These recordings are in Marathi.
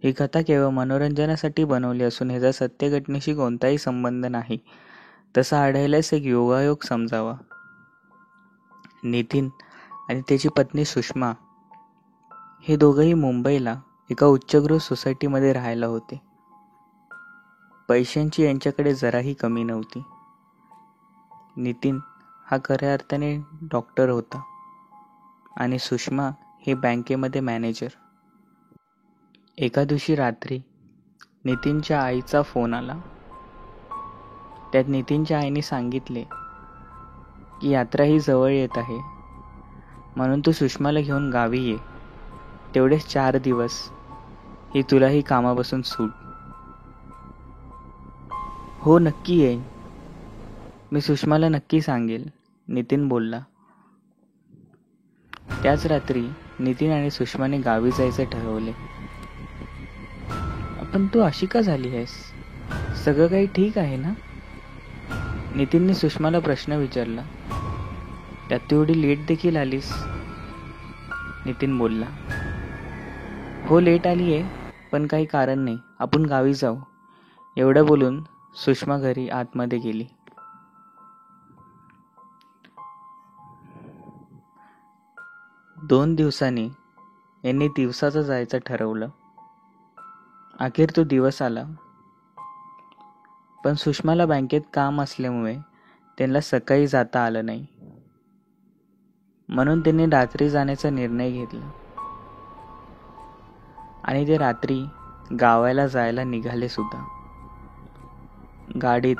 ही कथा केवळ मनोरंजनासाठी बनवली असून ह्याचा सत्य घटनेशी कोणताही संबंध नाही, तसा आढळल्यास एक योगायोग समजावा. नितीन आणि त्याची पत्नी सुषमा हे दोघंही मुंबईला एका उच्चगृह सोसायटीमध्ये राहायला होते. पैशांची यांच्याकडे जराही कमी नव्हती. नितीन हा खऱ्या अर्थाने डॉक्टर होता आणि सुषमा हे बँकेमध्ये मॅनेजर. एका दिवशी रात्री नितीनच्या आईचा फोन आला. त्यात नितीनच्या आईने सांगितले की यात्रा ही जवळ येत आहे, म्हणून तू सुषमाला घेऊन गावी ये. तेवढेच 4 दिवस ही तुलाही कामापासून सूट. हो, नक्की येईन. मी सुषमाला नक्की सांगेल, नितीन बोलला. त्याच रात्री नितीन आणि सुषमाने गावी जायचे ठरवले. पण तू अशी का झाली आहेस? सगळं काही ठीक आहे ना? नितीनने सुषमाला प्रश्न विचारला. त्यात तू एवढी लेट देखील आलीस, नितीन बोलला. हो, लेट आली आहे, पण काही कारण नाही. आपण गावी जाऊ. एवढं बोलून सुषमा घरी आतमध्ये गेली. दोन दिवसांनी यांनी दिवसाचं जायचं ठरवलं. अखेर तो दिवस आला, पण सुषमाला बँकेत काम असल्यामुळे त्यांना सकाळी जाता आलं नाही. म्हणून त्यांनी रात्री जाण्याचा निर्णय घेतला आणि ते रात्री गावाला जायला निघाले सुद्धा. गाडीत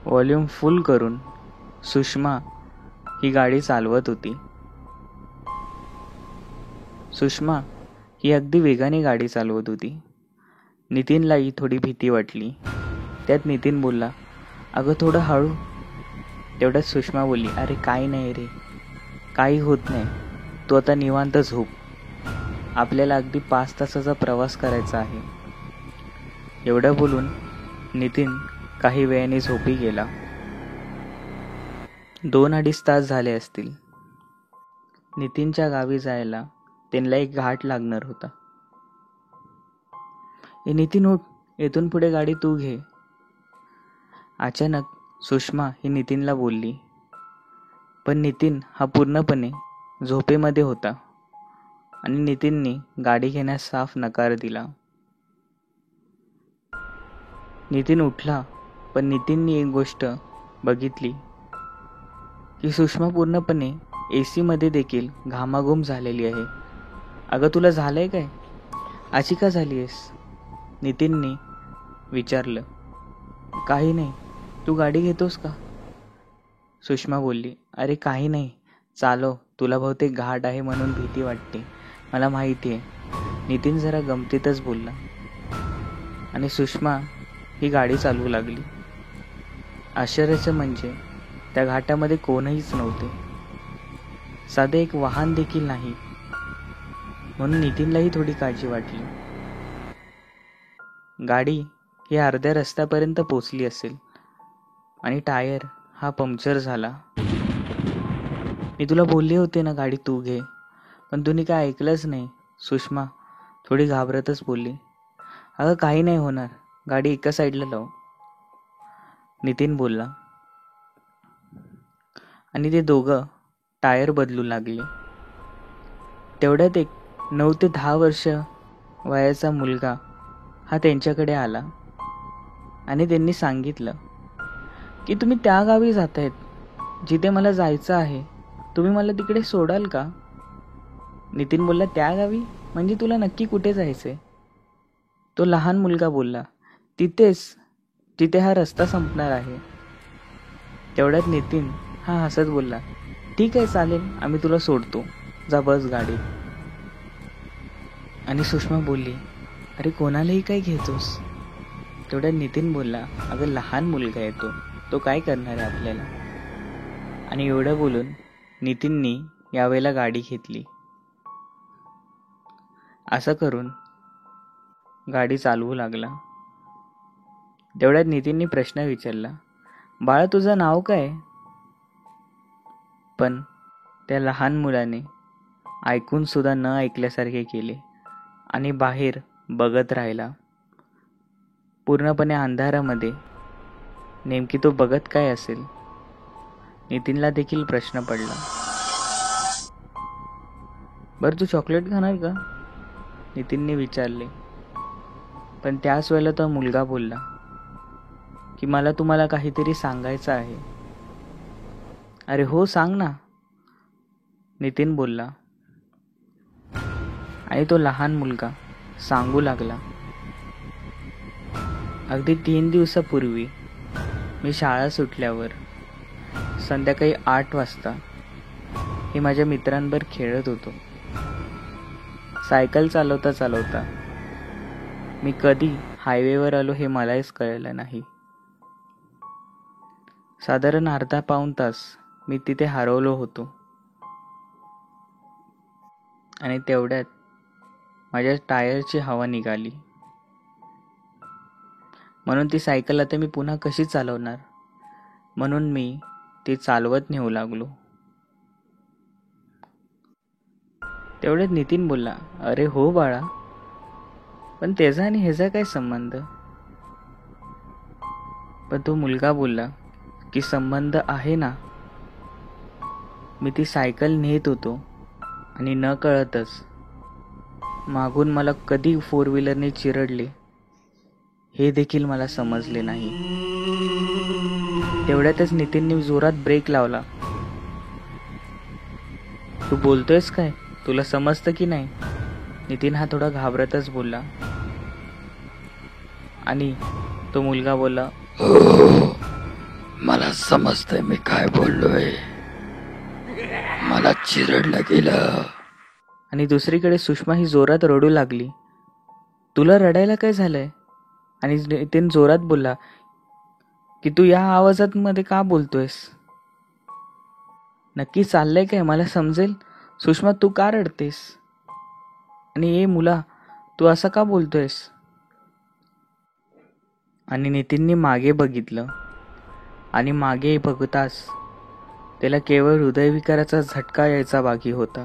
व्हॉल्यूम फुल करून सुषमा ही गाडी चालवत होती. सुषमा ही अगदी वेगाने गाडी चालवत होती. नितीनलाही थोडी भीती वाटली. त्यात नितीन बोलला, अगं थोडं हळू. तेवढ्यात सुषमा बोलली, अरे काही नाही रे, काही होत नाही. तू आता निवांत झोप. आपल्याला अगदी 5 तासाचा प्रवास करायचा आहे. एवढं बोलून नितीन काही वेळाने झोपी गेला. 2-2.5 तास झाले असतील. नितीनच्या गावी जायला त्यांना एक घाट लागणार होता. नितीन उठ, येथून पुढे गाडी तू घे. अचानक सुषमा ही नितीनला बोलली. पण नितीन हा पूर्णपणे झोपेमध्ये होता आणि नितीनने गाडी घेण्यास साफ नकार दिला. नितीन उठला, पण नितीनने एक गोष्ट बघितली की सुषमा पूर्णपणे AC मध्ये देखील घामाघूम झालेली आहे. अगं तुला झालंय काय? अशी का झाली आहेस? नितीनने विचारलं. काही नाही, तू गाडी घेतोस का? सुषमा बोलली, अरे काही नाही, चालव. तुला बहुतेक घाट आहे म्हणून भीती वाटते, मला माहिती आहे. नितीन जरा गमतीतच बोलला आणि सुषमा ही गाडी चालवू लागली. आश्चर्याचं म्हणजे त्या घाटामध्ये कोणीच नव्हते. साधे एक वाहन देखील नाही. म्हणून नितीनलाही थोडी काळजी वाटली. गाडी ही अर्ध्या रस्त्यापर्यंत पोचली असेल आणि टायर हा पंक्चर झाला. मी तुला बोलले होते ना गाडी तू घे, पण तुम्ही काय ऐकलंच नाही. सुषमा थोडी घाबरतच बोलली. अगं काही नाही होणार, गाडी एका साईडला लाव, नितीन बोलला. आणि ते दोघं टायर बदलू लागले. तेवढ्यात एक 9 ते 10 वर्ष वयाचा मुलगा हा त्यांच्याकडे आला आणि त्यांनी सांगितलं की तुम्ही त्या गावी जात आहेत जिथे मला जायचं आहे. तुम्ही मला तिकडे सोडाल का? नितीन बोलला, त्या गावी म्हणजे तुला नक्की कुठे जायचंय? तो लहान मुलगा बोलला, तिथेच, तिथे हा रस्ता संपणार आहे. तेवढ्यात नितीन हा हसत बोलला, ठीक आहे चालेल, आम्ही तुला सोडतो, जा बस गाडीत. आणि सुषमा बोलली, अरे कोणालाही काय घेतोस? तेवढ्यात नितीन बोलला, अगं लहान मुलगा आहे तो काय करणार आहे आपल्याला? आणि एवढं बोलून नितीननी यावेळेला गाडी घेतली. असं करून गाडी चालवू लागला. तेवढ्यात नितीनने प्रश्न विचारला, बाळा तुझं नाव काय? पण त्या लहान मुलाने ऐकून सुद्धा न ऐकल्यासारखे केले आणि बाहेर बघत राहिला. पूर्णपणे अंधारामध्ये नेमकी तो बघत काय असेल? नितीनला देखील प्रश्न पडला. बरं, तू चॉकलेट खाणार का? नितीनने विचारले. पण त्याच वेळेला तो मुलगा बोलला की मला तुम्हाला काहीतरी सांगायचं आहे. अरे हो, सांग ना, नितीन बोलला. आणि तो लहान मुलगा सांगू लागला. अगदी 3 दिवसापूर्वी मी शाळा सुटल्यावर संध्याकाळी 8 वाजता हे माझ्या मित्रांबरोबर खेळत होतो. सायकल चालवता चालवता मी कधी हायवेवर आलो हे मलाच कळलं नाही. साधारण अर्धा पाऊण तास मी तिथे हरवलो होतो. आणि तेवढ्यात माझ्या टायरची हवा निघाली. म्हणून ती सायकल आता मी पुन्हा कशी चालवणार, म्हणून मी ती चालवत नेऊ लागलो. तेवढ्यात नितीन बोलला, अरे हो बाळा, पण त्याचा आणि ह्याचा काय संबंध? पण तो मुलगा बोलला की संबंध आहे ना. मी ती सायकल नेत होतो आणि न कळतच मागून मला कधी 4 व्हीलरने चिरडले हे देखील मला समजले नाही. तेवढ्यातच नितीनने जोरात ब्रेक लावला. तू बोलतोयस काय? तुला समजतं की नाही? नितीन हा थोडा घाबरतच बोलला. आणि तो मुलगा बोलला, हो, मला समजतंय मी काय बोललोय. मला चिरडलं गेलं. आणि दुसरीकडे सुषमा ही जोरात रडू लागली. तुला रडायला काय झालंय? आणि नितीन जोरात बोलला की तू या आवाजात मध्ये का बोलतोयस? नक्की चाललंय काय? मला समजेल. सुषमा, तू का रडतेस? आणि ए मुला, तू असं का बोलतोयस? आणि नितीनने मागे बघितलं. आणि मागे बघताच त्याला केवळ हृदयविकाराचा झटका यायचा बाकी होता.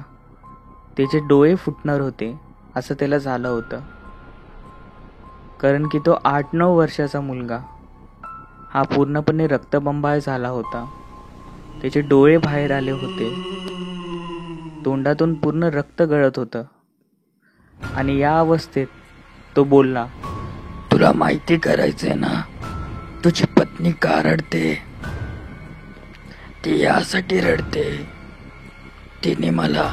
त्याचे डोळे फुटणार होते असं त्याला झालं होतं. कारण की तो 8-9 वर्षाचा मुलगा हा पूर्णपणे रक्तबंबाळ झाला होता. त्याचे डोळे बाहेर आले होते. तोंडातून पूर्ण रक्त गळत होतं. आणि या अवस्थेत तो बोलला, तुला माहिती करायचंय ना, तुझी पत्नी का रडते? ती यासाठी रडते, तिने मला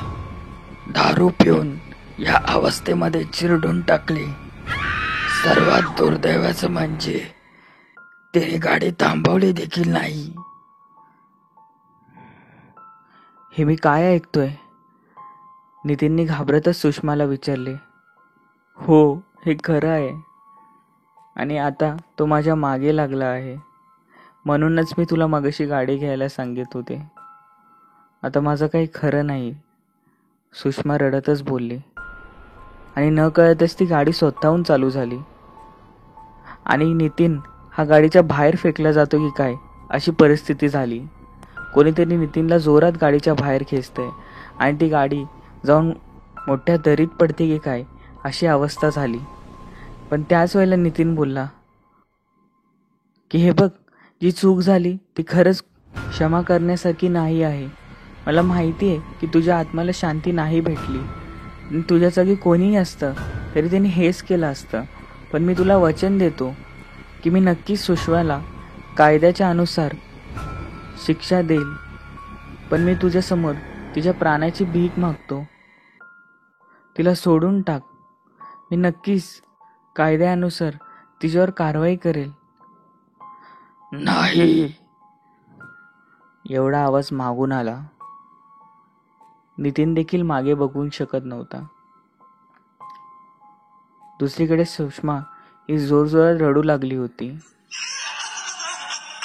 दारू पिऊन या अवस्थेमध्ये चिरडून टाकली. सर्वात दुर्दैवाचं म्हणजे तिने गाडी थांबवली देखील नाही. हे मी काय ऐकतोय? नितीनने घाबरतच सुषमाला विचारले. हो, हे खरं आहे. आणि आता तो माझ्या मागे लागला आहे. म्हणूनच मी तुला मगाशी गाडी घ्यायला सांगित होते. आता माझं काही खरं नाही, सुषमा रडतच बोलली. आणि न कळतच ती गाडी स्वतःहून चालू झाली. आणि नितीन हा गाडीच्या बाहेर फेकला जातो की काय अशी परिस्थिती झाली. कोणीतरी नितीनला जोरात गाडीच्या बाहेर खेचतंय आणि ती गाडी जाऊन मोठ्या दरीत पडते की काय अशी अवस्था झाली. पण त्याच वेळेला नितीन बोलला की हे बघ, जी चूक झाली ती खरंच क्षमा करण्यासारखी नाही आहे. मला माहिती आहे की तुझ्या आत्म्याला शांती नाही भेटली. तुझ्या जागी कोणीही असतं तरी त्यांनी हेच केलं असतं. पण मी तुला वचन देतो की मी नक्कीच सुषमाला कायद्याच्या अनुसार शिक्षा देईल. पण मी तुझ्यासमोर तिच्या प्राणाची भीक मागतो. तिला सोडून टाक. मी नक्कीच कायद्यानुसार तिच्यावर कारवाई करेल. नाही, एवढा आवाज मागून आला. नितीन देखील मागे बघू शकत नव्हता. दुसरीकडे सुषमा ही जोरजोरात रडू लागली होती.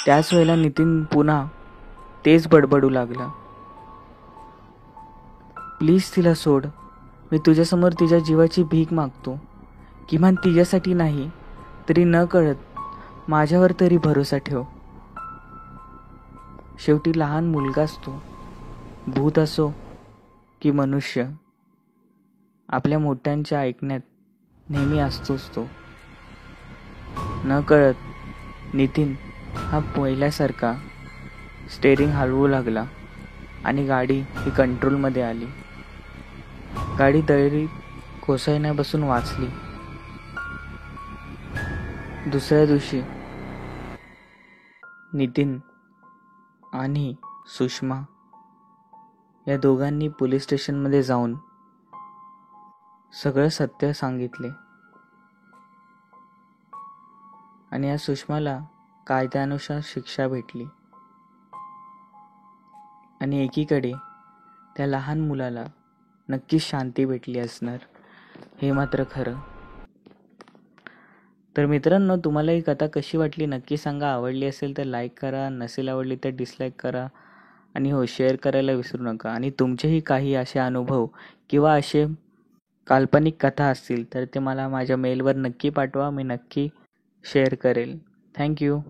त्याच वेळेला नितीन पुन्हा तेच बडबडू लागला. प्लीज तिला सोड. मी तुझ्यासमोर तिच्या जीवाची भीक मागतो. किमान तिच्यासाठी नाही तरी न कळत माझ्यावर तरी भरोसा ठेव. शेवटी लहान मुलगाच तो, भूत असो की मनुष्य, आपल्या मोठ्यांच्या ऐकण्यात नेहमी असतोच तो. न कळत नितीन हा पहिल्यासारखा स्टेअरिंग हलवू लागला आणि गाडी ही कंट्रोलमध्ये आली. गाडी दरी कोसळण्यापासून वाचली. दुसऱ्या दिवशी नितीन आणि सुषमा या दोघांनी पोलीस स्टेशनमध्ये जाऊन सगळं सत्य सांगितले आणि या सुषमाला कायद्यानुसार शिक्षा भेटली. आणि एकीकडे त्या लहान मुलाला नक्कीच शांती भेटली असणार, हे मात्र खरं. तर मित्रांनो, तुम्हाला ही कथा कशी वाटली नक्की सांगा. आवडली असेल तर लाईक करा, नसेल आवडली तर डिसलाईक करा आणि हो, शेअर करायला विसरू नका. आणि तुमचेही काही असे अनुभव किंवा असे काल्पनिक कथा असतील तर ते मला माझ्या मेलवर नक्की पाठवा. मी नक्की शेअर करेल. थँक्यू.